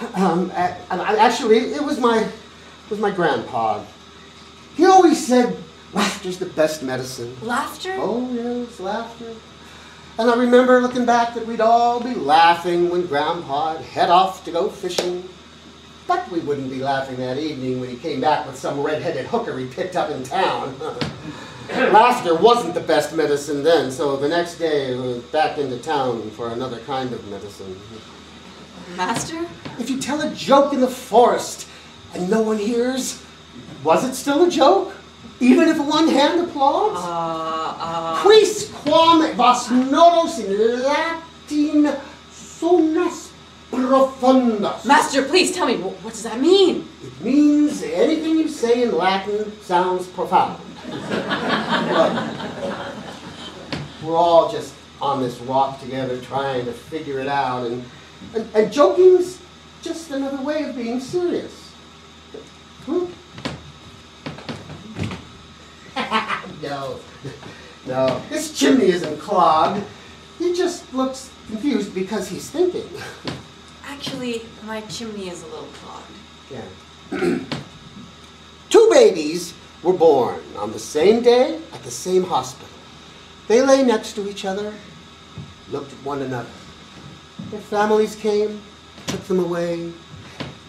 Actually, it was my grandpa. He always said, laughter's the best medicine. Laughter? Oh, yes, laughter. And I remember looking back that we'd all be laughing when Grandpa'd head off to go fishing. But we wouldn't be laughing that evening when he came back with some red-headed hooker he picked up in town. Laughter wasn't the best medicine then, so the next day we was back into town for another kind of medicine. Master? If you tell a joke in the forest and no one hears, was it still a joke? Even if one hand applauds? Quis quam vos nodos in Latin sonas profundas. Master, please tell me, what does that mean? It means anything you say in Latin sounds profound. Look, we're all just on this rock together trying to figure it out, and joking's just another way of being serious. No, his chimney isn't clogged. He just looks confused because he's thinking. Actually, my chimney is a little clogged. Yeah. 2 babies were born on the same day at the same hospital. They lay next to each other, looked at one another. Their families came, took them away.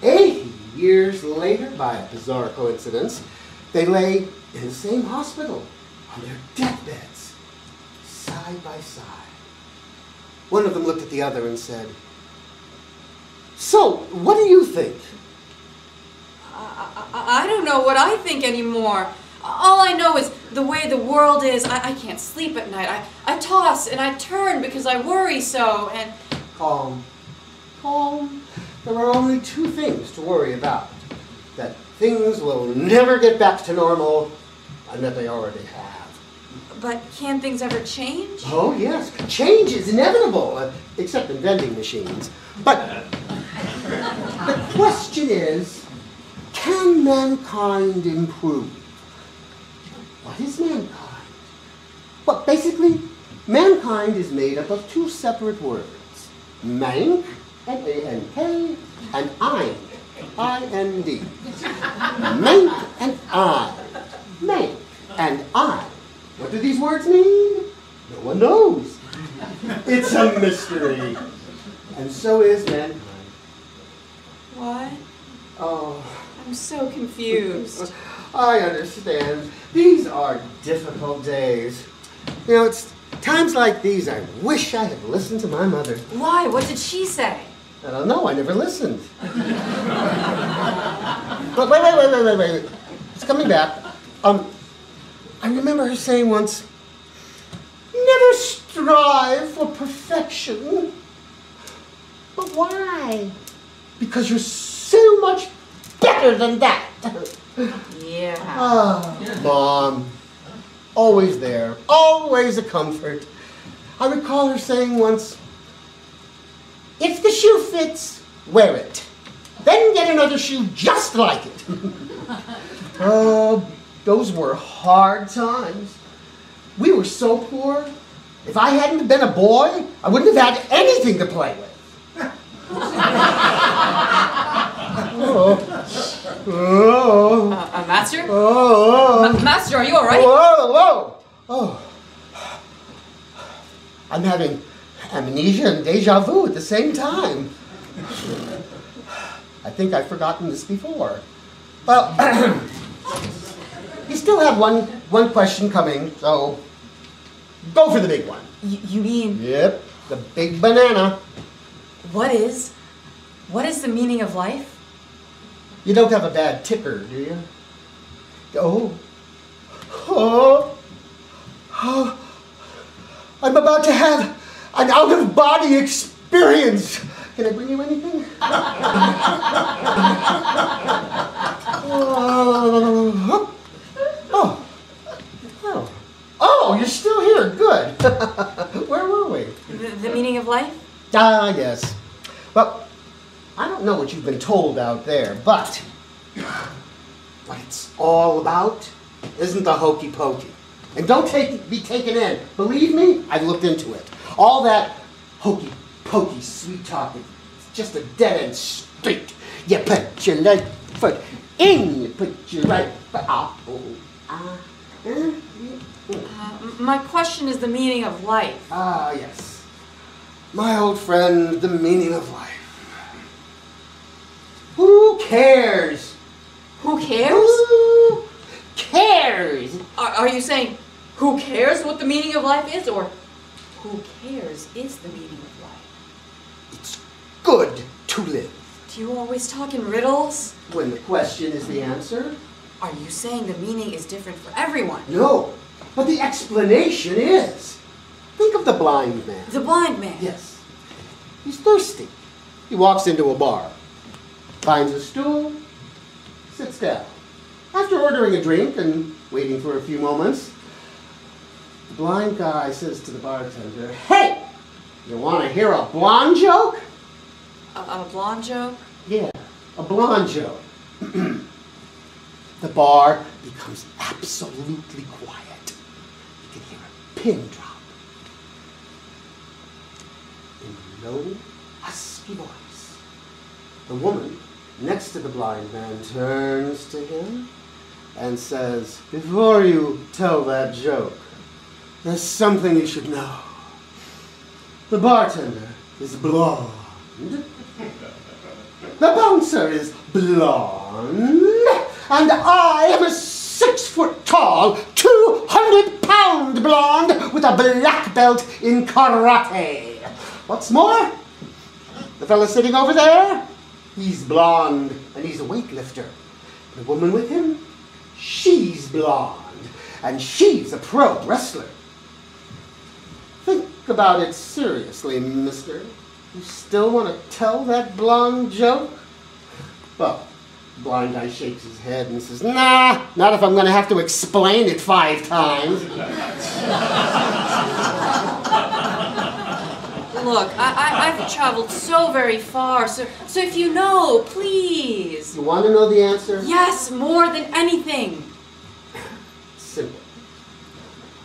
80 years later, by a bizarre coincidence, they lay in the same hospital on their deathbeds, side by side. One of them looked at the other and said, "So, what do you think?" I don't know what I think anymore. All I know is the way the world is, I can't sleep at night. I toss and I turn because I worry so, and... Calm. Calm. There are only 2 things to worry about. That things will never get back to normal, and that they already have. But can things ever change? Oh, yes. Change is inevitable, except in vending machines. But the question is, can mankind improve? What is mankind? Well, basically, mankind is made up of 2 separate words. Mank, M-A-N-K, and Eind, I-N-D. Mank and I. Mank and I. What do these words mean? No one knows. It's a mystery. And so is mankind. What? Oh. I'm so confused. I understand. These are difficult days. You know, it's times like these I wish I had listened to my mother. Why? What did she say? I don't know. I never listened. But wait. It's coming back. I remember her saying once, "Never strive for perfection." But why? Because you're so much better than that. Yeah. Ah, Mom. Always there. Always a comfort. I recall her saying once, "If the shoe fits, wear it. Then get another shoe just like it." Oh, those were hard times. We were so poor. If I hadn't been a boy, I wouldn't have had anything to play with. Master? Oh. Master, are you all right? Whoa. Oh. I'm having amnesia and deja vu at the same time. I think I've forgotten this before. Well, you still have one question coming, so go for the big one. You mean... Yep, the big banana. What is the meaning of life? You don't have a bad ticker, do you? Oh. I'm about to have an out-of-body experience. Can I bring you anything? Oh, you're still here. Good. Where were we? The meaning of life? Ah, yes. Well, I don't know what you've been told out there, but what it's all about isn't the hokey pokey. And don't be taken in. Believe me, I've looked into it. All that hokey pokey sweet talking is just a dead-end street. You put your left foot in, you put your right foot out. My question is the meaning of life. Ah, yes. My old friend, the meaning of life. Who cares? Who cares? Who cares? Are you saying, who cares what the meaning of life is, or who cares is the meaning of life? It's good to live. Do you always talk in riddles? When the question is the answer? Are you saying the meaning is different for everyone? No, but the explanation is. Think of the blind man. The blind man? Yes. He's thirsty. He walks into a bar, finds a stool, sits down. After ordering a drink and waiting for a few moments, the blind guy says to the bartender, "Hey, you want to hear a blonde joke?" A blonde joke? Yeah, a blonde joke. The bar becomes absolutely quiet. You can hear a pin drop. In a low, husky voice, the woman next to the blind man turns to him and says, "Before you tell that joke, there's something you should know. The bartender is blonde. The bouncer is blonde. And I am a 6 foot tall, 200-pound blonde with a black belt in karate. What's more, the fella sitting over there, he's blonde and he's a weightlifter. The woman with him, she's blonde and she's a pro wrestler. Think about it seriously, mister. You still want to tell that blonde joke?" Well, the blind guy shakes his head and says, "Nah, not if I'm going to have to explain it 5 times. Look, I've traveled so very far, so if you know, please. You want to know the answer? Yes, more than anything. Simple.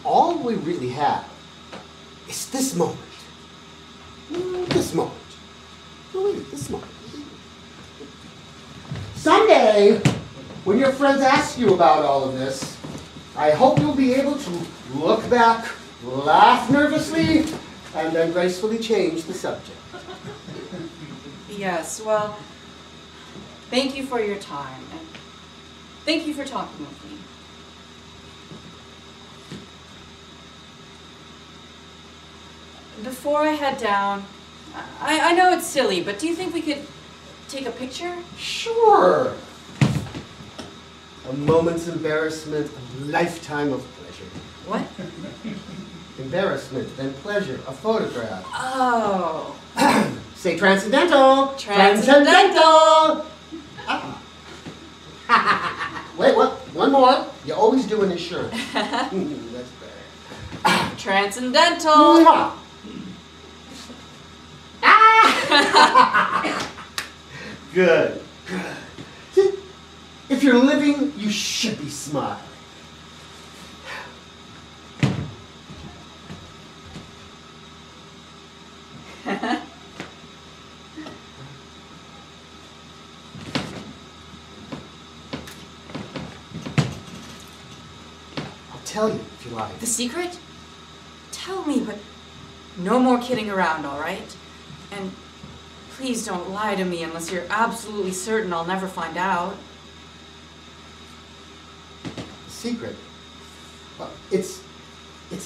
All we really have is this moment. This moment. No, wait, this moment. Someday, when your friends ask you about all of this, I hope you'll be able to look back, laugh nervously, and then gracefully change the subject. Yes, well, thank you for your time, and thank you for talking with me. Before I head down, I know it's silly, but do you think we could take a picture? Sure. A moment's embarrassment, a lifetime of pleasure. What? Embarrassment, then pleasure, a photograph. Oh. Say transcendental. Transcendental. Wait, what? One more. You always do an insurance. That's better. Transcendental. Mwah. Good. See, if you're living, you should be smiling. I'll tell you if you like. The secret? Tell me, but no more kidding around, all right? And please don't lie to me unless you're absolutely certain I'll never find out. The secret? Well, it's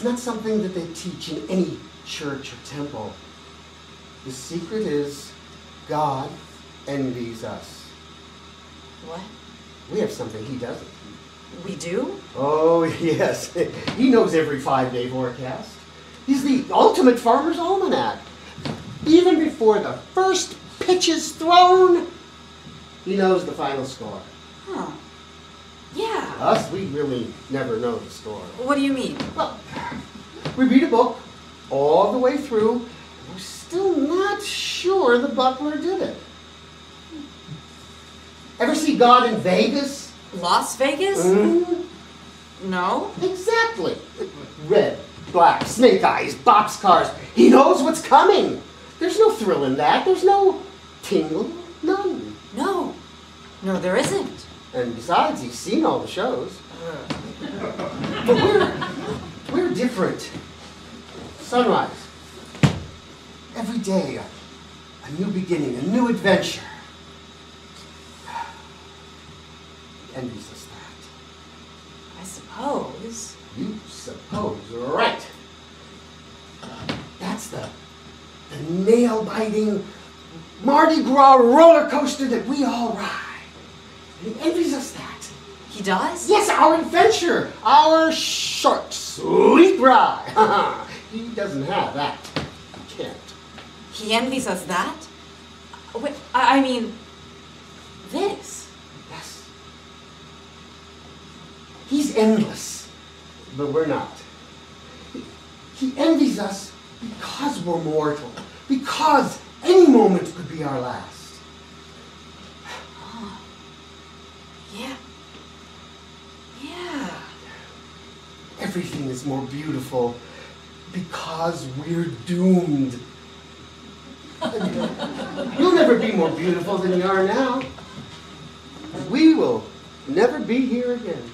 not something that they teach in any church or temple. The secret is God envies us. What? We have something he doesn't. We do? Oh, yes. He knows every 5-day forecast. He's the ultimate farmer's almanac. Even before the first pitch is thrown, he knows the final score. Huh. Yeah. Us, we really never know the score. What do you mean? Well, we read a book all the way through, and we're still not sure the butler did it. Ever see God in Vegas? Las Vegas? Mm-hmm. No. Exactly. Red, black, snake eyes, boxcars. He knows what's coming. There's no thrill in that. There's no tingle? None. No. No, there isn't. And besides, he's seen all the shows. But we're different. Sunrise. Every day, a new beginning, a new adventure. He envies us that. I suppose. You suppose, right. That's the nail-biting Mardi Gras roller coaster that we all ride. And he envies us that. He does? Yes, our adventure, our short, sweet ride. He doesn't have that. He can't. He envies us that? Wait, I mean, this. Yes. He's endless, but we're not. He envies us because we're mortal, because any moment could be our last. Oh. Yeah. Yeah. Everything is more beautiful because we're doomed. You'll never be more beautiful than you are now. We will never be here again.